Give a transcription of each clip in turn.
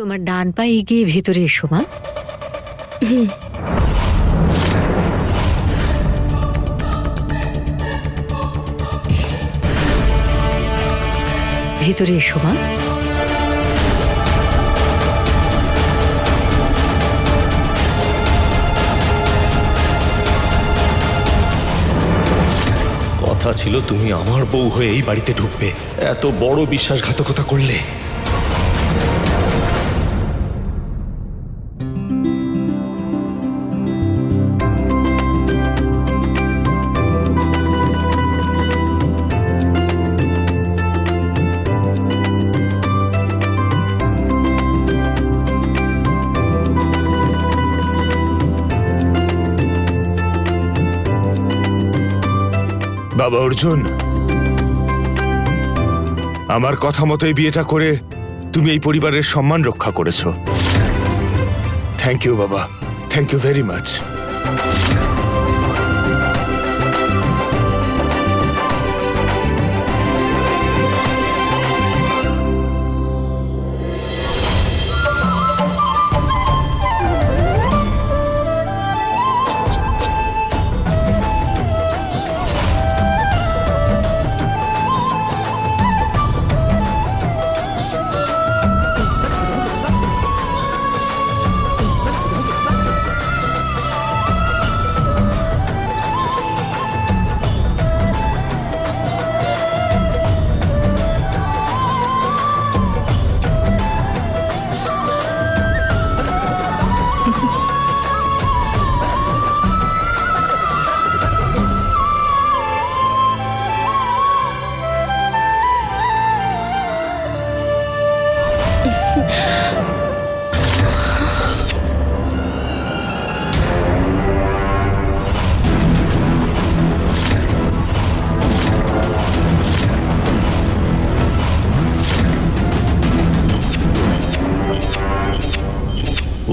তোমার ডান পা এগিয়ে ভেতরে এসো মা। ভেতরে এসো মা। কথা ছিল তুমি আমার বউ হয়ে এই বাড়িতে ঢুকবে, এত বড় বিশ্বাসঘাতকতা করলে। বাবা অর্জুন, আমার কথা মতোই বিয়েটা করে তুমি এই পরিবারের সম্মান রক্ষা করেছো। থ্যাংক ইউ বাবা, thank you very much.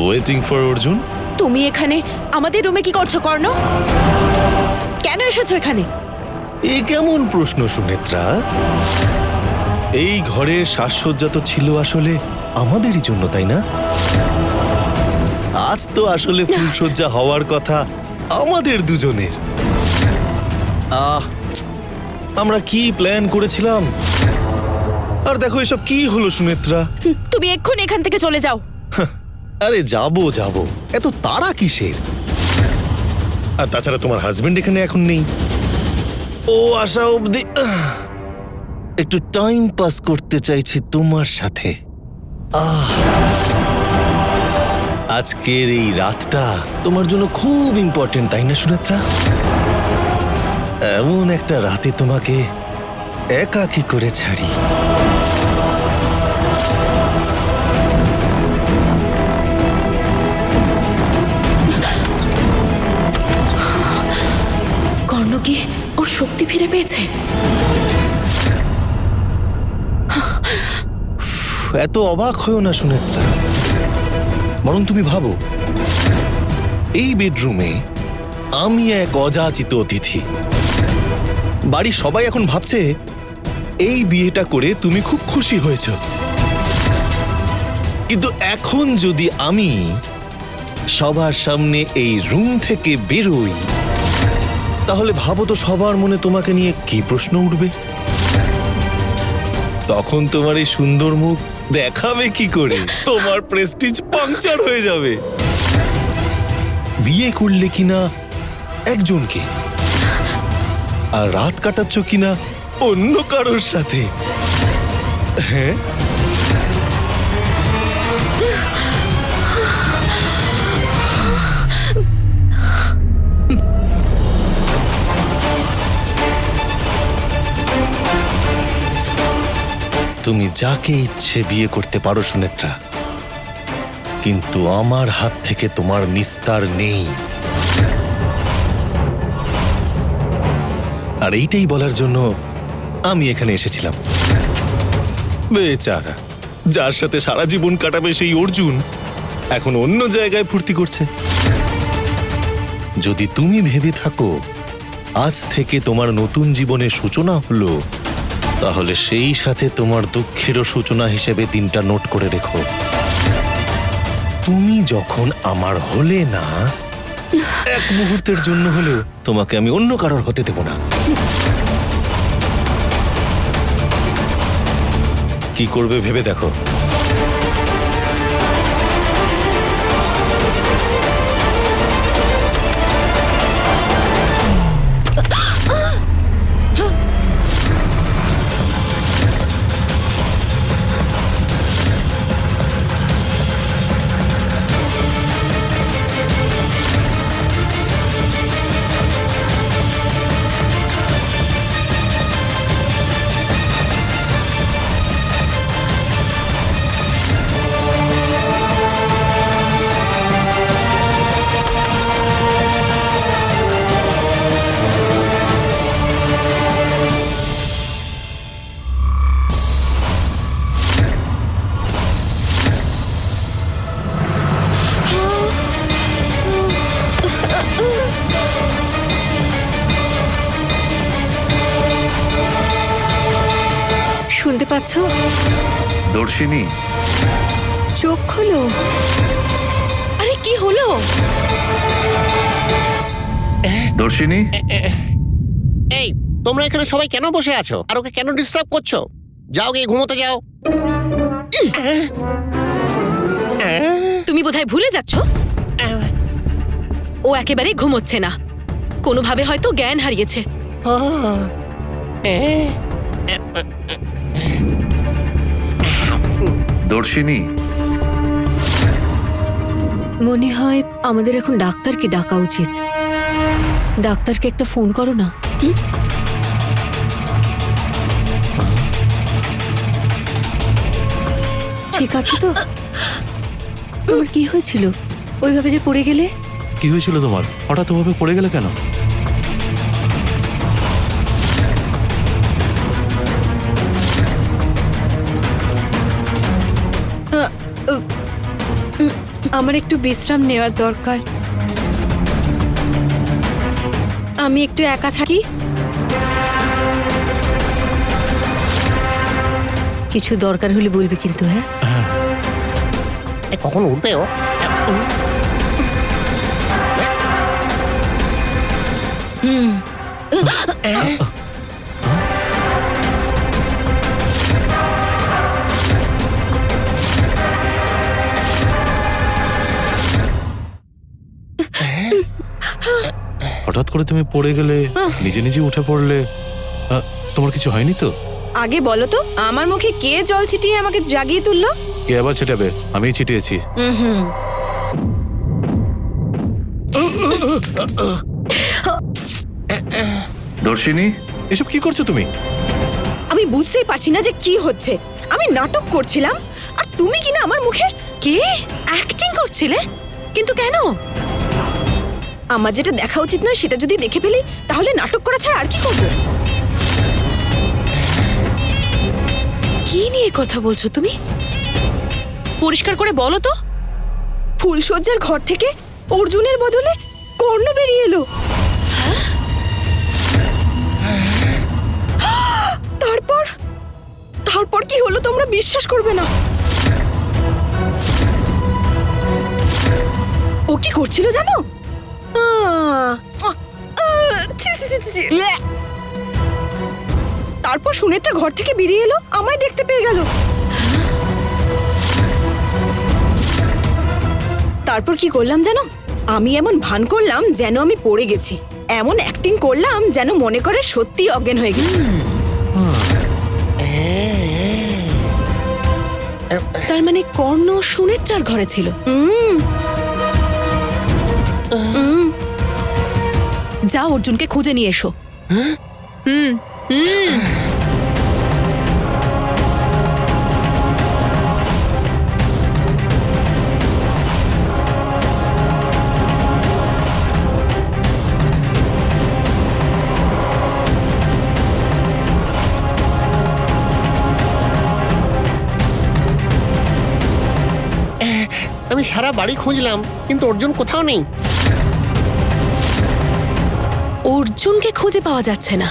Waiting for Arjun. তুমি এখানে আমাদের রুমে কি করছো কর্ণ? কেন এসেছো এখানে? এ কেমন প্রশ্ন সুনেত্রা? এই ঘরের সাজসজ্জা তো ছিল আসলে আমাদেরই জন্য, তাই না? আজ তো আসলে ফুলসজ্জা হওয়ার কথা আমাদের দুজনের। আমরা কি প্ল্যান করেছিলাম, আর দেখো এসব কি হলো সুনেত্রা। তুমি এক্ষুনি এখান থেকে চলে যাও। আরে যাবো যাবো, এত তাড়া কিসের? আর তাছাড়া তোমার হাজবেন্ড এখানে এখন নেই, ও আসা অবধি একটু টাইম পাস করতে চাইছি তোমার সাথে। আজকের এই রাতটা তোমার জন্য খুব ইম্পর্টেন্ট, তাই না সুনেত্রা? এমন একটা রাতে তোমাকে একা কি করে ছাড়ি? কর্ণ কি ওর শক্তি ফিরে পেয়েছে? এত অবাক হয়েও না সুনেত্রা, বরং তুমি ভাবো এই বেডরুমে আমি এক অযাচিত অতিথি। বাড়ির সবাই এখন ভাবছে এই বিয়েটা করে তুমি খুব খুশি হয়েছ, কিন্তু এখন যদি আমি সবার সামনে এই রুম থেকে বেরোই, তাহলে ভাবো তো সবার মনে তোমাকে নিয়ে কি প্রশ্ন উঠবে? তখন তোমার এই সুন্দর মুখ দেখাবে কি করে? তোমার প্রেস্টিজ পাংচার হয়ে যাবে। বিয়ে করলে কিনা একজনকে, আর রাত কাটাচ্ছ কিনা অন্য কারোর সাথে। হ্যাঁ, তুমি যাকে ইচ্ছে বিয়ে করতে পারো সুনেত্রা, কিন্তু আমার হাত থেকে তোমার নিস্তার নেই। আর এইটাই বলার জন্য আমি এখানে এসেছিলাম। বেচারা, যার সাথে সারা জীবন কাটাবে সেই অর্জুন এখন অন্য জায়গায় ফুর্তি করছে। যদি তুমি ভেবে থাকো আজ থেকে তোমার নতুন জীবনের সূচনা হলো, তাহলে সেই সাথে তোমার দুঃখেরও সূচনা হিসেবে দিনটা নোট করে রেখো। তুমি যখন আমার হলে না, এক মুহূর্তের জন্য হলেও তোমাকে আমি অন্য কারোর হতে দেব না। কি করবে ভেবে দেখো। শুনতে পাচ্ছ? দর্শিনী, চোখ খোলো। আরে কি হলো? দর্শিনী, এই তোমরা এখানে সবাই কেন বসে আছো আর ওকে কেন ডিস্টার্ব করছো? যাও গিয়ে ঘুমোতে যাও। তুমি বোধহয় ভুলে যাচ্ছ, ও একেবারে ঘুমোচ্ছে না, কোনোভাবে হয়তো জ্ঞান হারিয়েছে। দর্শিনী, মনে হয় আমাদের এখন ডাক্তারকে ডাকা উচিত। ডাক্তারকে একটা ফোন করো না। ঠিক আছে তো? তোমার কি হয়েছিল? ওইভাবে যে পড়ে গেলে? কি হয়েছিল তোমার? হঠাৎ ওভাবে পড়ে গেলে কেন? আমার একটু বিশ্রাম নেওয়ার দরকার। আমি একটু একা থাকি। কিছু দরকার হলে বলবি কিন্তু, হ্যাঁ? কখন উঠবে ও? হঠাৎ করে তুমি পড়ে গেলে, নিজে নিজে উঠে পড়লে, তোমার কিছু হয়নি তো? আগে বলো তো, আমার মুখে কে জল ছিটিয়ে আমাকে জাগিয়ে তুললো? কে আবার ছিটাবে? আমিই ছিটিয়েছি। দর্শিনী, এসব কি করছো তুমি? আমি বুঝতেই পারছি না যে কি হচ্ছে। আমি নাটক করছিলাম আর তুমি কিনা আমার মুখে। কে অ্যাক্টিং করছিলে? কিন্তু কেন? আমার যেটা দেখা উচিত নয় সেটা যদি দেখে ফেলি তাহলে নাটক করা ছাড়া আর কি করব? কি নিয়ে কথা বলছো তুমি? পরিষ্কার করে বলো তো। ফুলসজ্জার ঘর থেকে অর্জুনের বদলে কর্ণ বেরিয়ে এলো। তারপর তারপর কি হলো তোমরা বিশ্বাস করবে না। ও কি করছিল জানো? তারপর সুনেত্রা ঘর থেকে বেরিয়ে এলো, আমায় দেখতে পেয়ে গেল। তারপর কি করলাম জানো? আমি এমন ভান করলাম যেন আমি পড়ে গেছি, এমন অ্যাক্টিং করলাম যেন মনে করে সত্যি অজ্ঞান হয়ে গেছি। তার মানে কর্ণ সুনেত্রার ঘরে ছিল। যাও অর্জুনকে খুঁজে নিয়ে এসো। আমি সারা বাড়ি খুঁজলাম কিন্তু অর্জুন কোথাও নেই। অর্জুনকে খুঁজে পাওয়া যাচ্ছে না।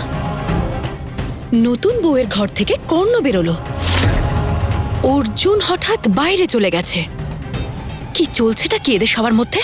নতুন বউয়ের ঘর থেকে কর্ণ বেরোলো, অর্জুন হঠাৎ বাইরে চলে গেছে। কি চলছেটা কি এদের সবার মধ্যে?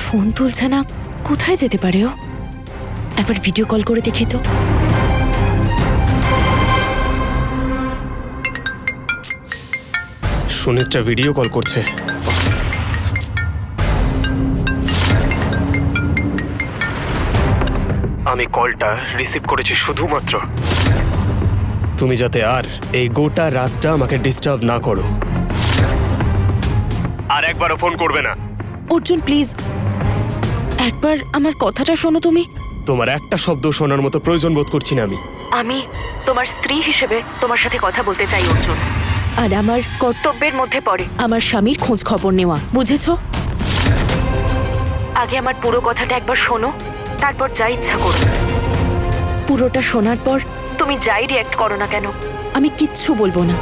ফোন তুলছে না, কোথায় যেতে পারে ও? একবার ভিডিও কল করে দেখি তো। সুনেত্রা ভিডিও কল করছে। আমি কলটা রিসিভ করেছি শুধুমাত্র তুমি যাতে আর এই গোটা রাতটা আমাকে ডিস্টার্ব না করো। আর একবারও ফোন করবে না। অর্জুন প্লিজ, একবার আমার কথাটা শোনো তুমি। তোমার একটা শব্দ শোনার মতো প্রয়োজন বোধ করছি না আমি। আমি তোমার স্ত্রী হিসেবে তোমার সাথে কথা বলতে চাই অর্জুন। আর আমার কর্তব্যের মধ্যে পড়ে আমার স্বামীর খোঁজ খবর নেওয়া, বুঝেছো? আগে আমার পুরো কথাটা একবার শোনো, তারপর যা ইচ্ছা করো। পুরোটা শোনার পর তুমি যাই রিঅ্যাক্ট করো না কেন, আমি কিচ্ছু বলবো না।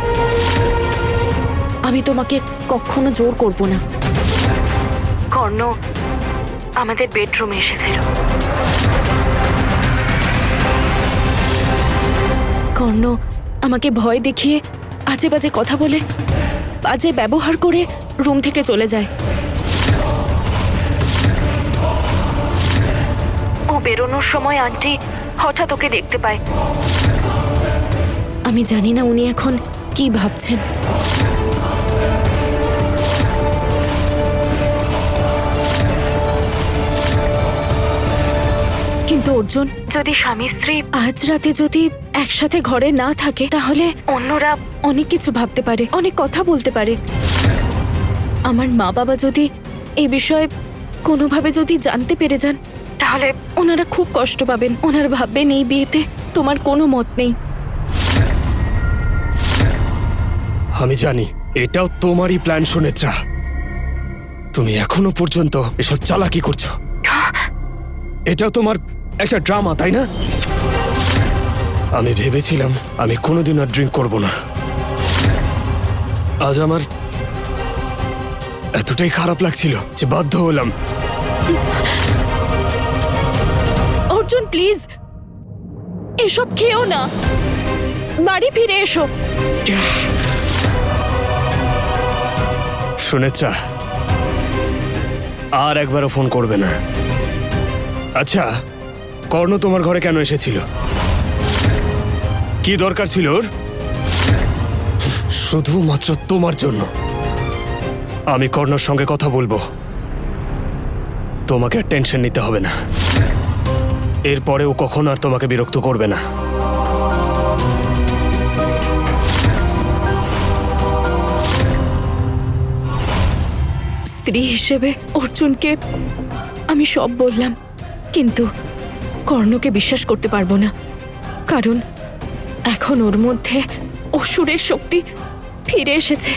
আমি তোমাকে কখনো জোর করব না। কর্ণ আমাদের বেডরুমে এসেছিল। কর্ণ আমাকে ভয় দেখিয়ে আজে বাজে কথা বলে, বাজে ব্যবহার করে রুম থেকে চলে যায়। ও বেরোনোর সময় আন্টি হঠাৎ ওকে দেখতে পায়। আমি জানি না উনি এখন কি ভাবছেন। কিন্তু অর্জুন, যদি স্বামী স্ত্রী আজ রাতে যদি একসাথে ঘরে না থাকে, তাহলে অন্যরা অনেক কিছু ভাবতে পারে, অনেক কথা বলতে পারে। আমার মা বাবা যদি এই বিষয়ে কোনোভাবে যদি জানতে পেরে যান, তাহলে ওনারা খুব কষ্ট পাবেন। ওনারা ভাববেন এই বিয়েতে তোমার কোনো মত নেই। আমি জানি এটাও তোমারই প্ল্যান সুনেত্রা। তুমি এখনো পর্যন্ত এসব চালাকি করছো। এটাও তোমার একটা ড্রামা, তাই না? আমি ভেবেছিলাম আমি কোনোদিন আর ড্রিঙ্ক করব না। আজ আমার এতটাই খারাপ লাগছিল যে বাধ্য হলাম। অর্জুন প্লিজ, এসব খেও না, বাড়ি ফিরে এসো। সুনেত্রা, আর একবারও ফোন করবে না। আচ্ছা, কর্ণ তোমার ঘরে কেন এসেছিল? কি দরকার ছিল ওর? শুধুমাত্র তোমার জন্য। আমি কর্ণর সঙ্গে কথা বলবো, তোমাকে আর টেনশন নিতে হবে না। এরপরে ও কখনো আর তোমাকে বিরক্ত করবে না। স্ত্রী হিসেবে অর্জুনকে আমি সব বললাম, কিন্তু কর্ণকে বিশ্বাস করতে পারবো না। কারণ এখন ওর মধ্যে অসুরের শক্তি ফিরে এসেছে।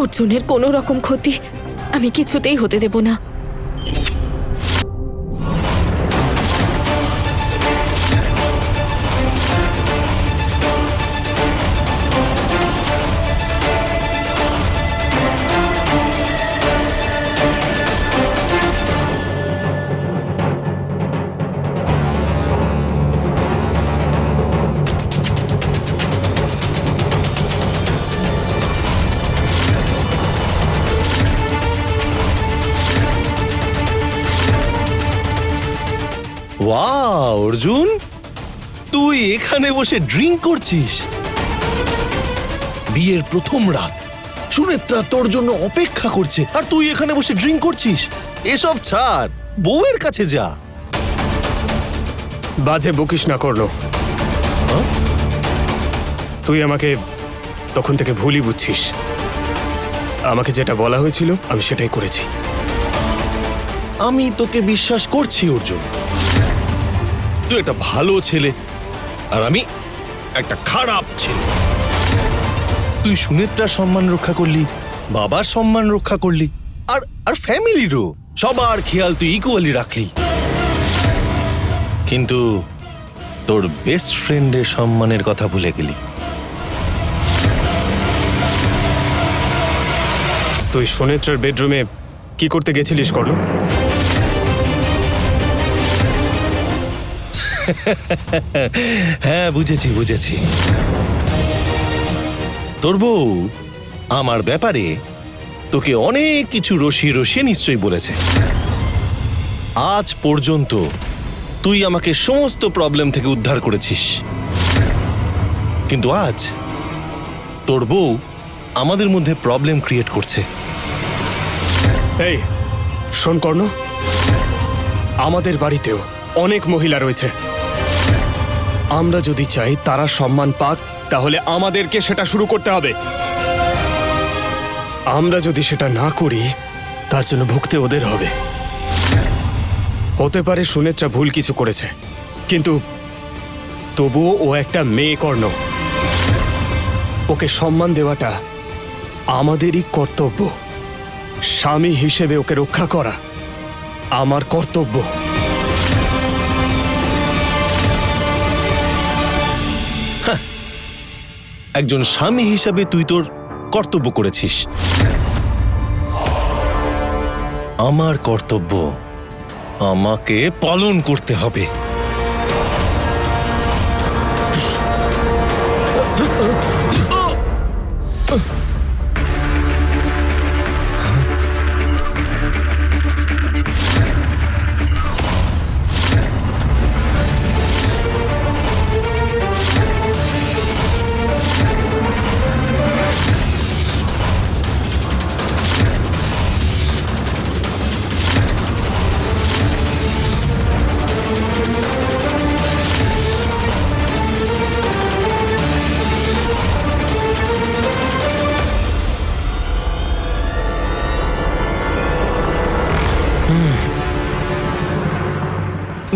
অর্জুনের কোনো রকম ক্ষতি আমি কিছুতেই হতে দেব না। ওয়াও অর্জুন, তুই এখানে বসে ড্রিঙ্ক করছিস? বিয়ের প্রথম রাত, সুনেত্রা তোর জন্য অপেক্ষা করছে, আর তুই এখানে বসে ড্রিঙ্ক করছিস? এসব ছাড়, বউয়ের কাছে যা। বাজে বকিস না কর্ণ। তুই আমাকে তখন থেকে ভুলই বুঝছিস। আমাকে যেটা বলা হয়েছিল আমি সেটাই করেছি। আমি তোকে বিশ্বাস করছি অর্জুন, তুই একটা ভালো ছেলে আর আমি একটা খারাপ ছেলে। তুই সুনেত্রার সম্মান রক্ষা করলি, বাবার সম্মান রক্ষা করলি, আর ফ্যামিলিরও। সবার খেয়াল তুই ইকুয়ালি রাখলি, কিন্তু তোর বেস্ট ফ্রেন্ডের সম্মানের কথা ভুলে গেলি। তুই সুনেত্রার বেডরুমে কি করতে গেছিলিস কর্ণ? হ্যাঁ, বুঝেছি বুঝেছি। তোর বউ আমার ব্যাপারে তোকে অনেক কিছু রসিয়ে রসিয়ে নিশ্চয়ই বলেছে। আজ পর্যন্ত তুই আমাকে সমস্ত প্রবলেম থেকে উদ্ধার করেছিস, কিন্তু আজ তোর বউ আমাদের মধ্যে প্রবলেম ক্রিয়েট করছে। এই শোন কর্ণ, আমাদের বাড়িতেও অনেক মহিলা রয়েছে। আমরা যদি চাই তারা সম্মান পাক, তাহলে আমাদেরকে সেটা শুরু করতে হবে। আমরা যদি সেটা না করি, তার জন্য ভুগতে ওদের হবে। হতে পারে সুনেত্রা ভুল কিছু করেছে, কিন্তু তবুও ও একটা মেয়ে কর্ণ। ওকে সম্মান দেওয়াটা আমাদেরই কর্তব্য। স্বামী হিসেবে ওকে রক্ষা করা আমার কর্তব্য। একজন স্বামী হিসাবে তুই তোর কর্তব্য করেছিস, আমার কর্তব্য আমাকে পালন করতে হবে।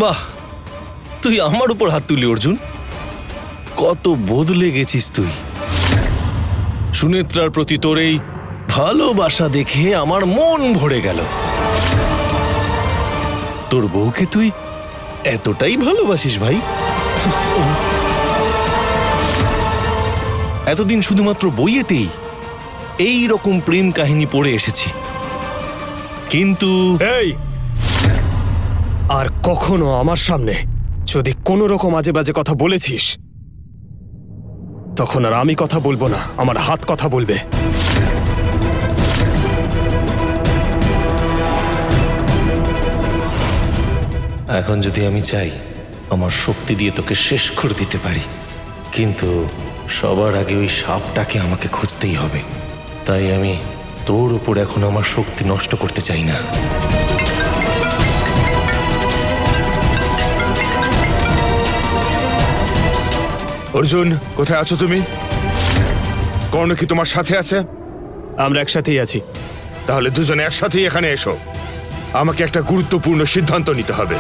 বাহ, তুই আমার উপর হাত তুলি অর্জুন। কত বদলে গেছিস তুই। সুনেত্রার প্রতি তোর এই ভালোবাসা দেখে আমার মন ভরে গেল। তোর বউকে তুই এতটাই ভালোবাসিস ভাই? এতদিন শুধুমাত্র বইয়েতেই এই রকম প্রেম কাহিনী পড়ে এসেছি, কিন্তু এই, আর কখনো আমার সামনে যদি কোনো রকম আজে বাজে কথা বলেছিস, তখন আর আমি কথা বলবো না, আমার হাত কথা বলবে। এখন যদি আমি চাই আমার শক্তি দিয়ে তোকে শেষ করে দিতে পারি, কিন্তু সবার আগে ওই সাপটাকে আমাকে খুঁজতেই হবে। তাই আমি তোর উপর এখন আমার শক্তি নষ্ট করতে চাই না। অর্জুন, কোথায় আছো তুমি? কর্ণ কি তোমার সাথে আছে? আমরা একসাথেই আছি। তাহলে দুজনে একসাথেই এখানে এসো। আমাকে একটা গুরুত্বপূর্ণ সিদ্ধান্ত নিতে হবে।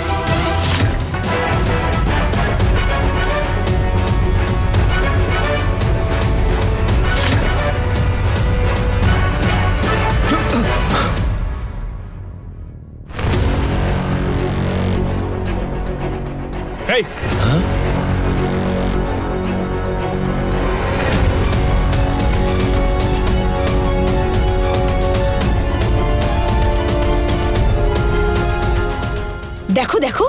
এই, দেখো দেখো,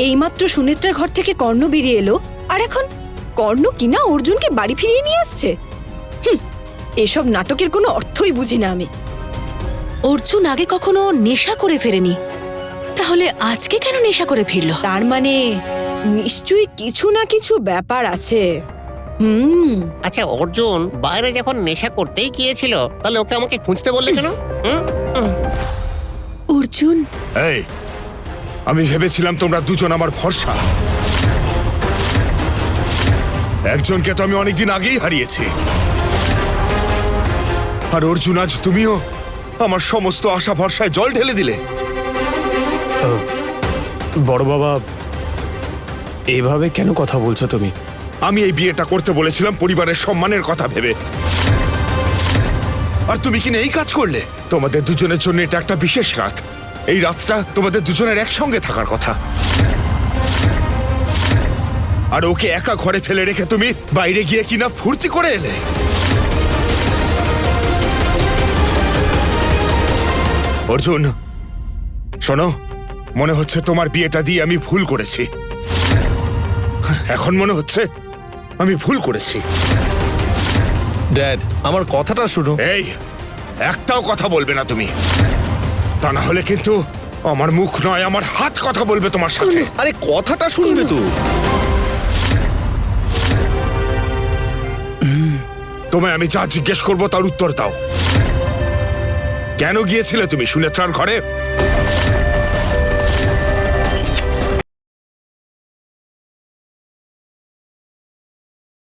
এইমাত্র সুনেত্রার ঘর থেকে কর্ণ বেরিয়ে এলো, আর এখন কর্ণ কিনা অর্জুনকে বাড়ি ফিরিয়ে নিয়ে আসছে। এসব নাটকের কোনো অর্থই বুঝি না আমি। অর্জুন আগে কখনো নেশা করে ফেরেনি, তাহলে আজকে কেন নেশা করে ফিরল? তার মানে নিশ্চয়ই কিছু না কিছু ব্যাপার আছে। আচ্ছা, অর্জুন বাইরে যখন নেশা করতেই গিয়েছিল, তাহলে ওকে আমাকে খুঁজতে বললে কেন? অর্জুন, এই, আমি ভেবেছিলাম তোমরা দুজন আমার ভরসা। একজনকে তো আমি অনেকদিন আগেই হারিয়েছি, আর অর্জুন আজ তুমিও আমার সমস্ত আশা ভরসায় জল ঢেলে দিলে। বড় বাবা, এইভাবে কেন কথা বলছো তুমি? আমি এই বিয়েটা করতে বলেছিলাম পরিবারের সম্মানের কথা ভেবে, আর তুমি কিনা এই কাজ করলে। তোমাদের দুজনের জন্য এটা একটা বিশেষ রাত, এই রাতটা তোমাদের দুজনের একসঙ্গে থাকার কথা, আর ওকে একা ঘরে ফেলে রেখে তুমি বাইরে গিয়ে কিনা ফুর্তি করে এলে। অর্জুন শোনো, মনে হচ্ছে তোমার বিয়েটা দিয়ে আমি ভুল করেছি। এখন মনে হচ্ছে আমি ভুল করেছি। ড্যাড, আমার কথাটা শুনো। এই, একটাও কথা বলবে না তুমি, তা না হলে কিন্তু আমার মুখ নয় আমার হাত কথা বলবে তোমার সাথে। আরে কথাটা শুনবে তো। তোমায় আমি যা জিজ্ঞেস করবো তার উত্তর দাও। কেন গিয়েছিলে তুমি সুনেত্রার ঘরে?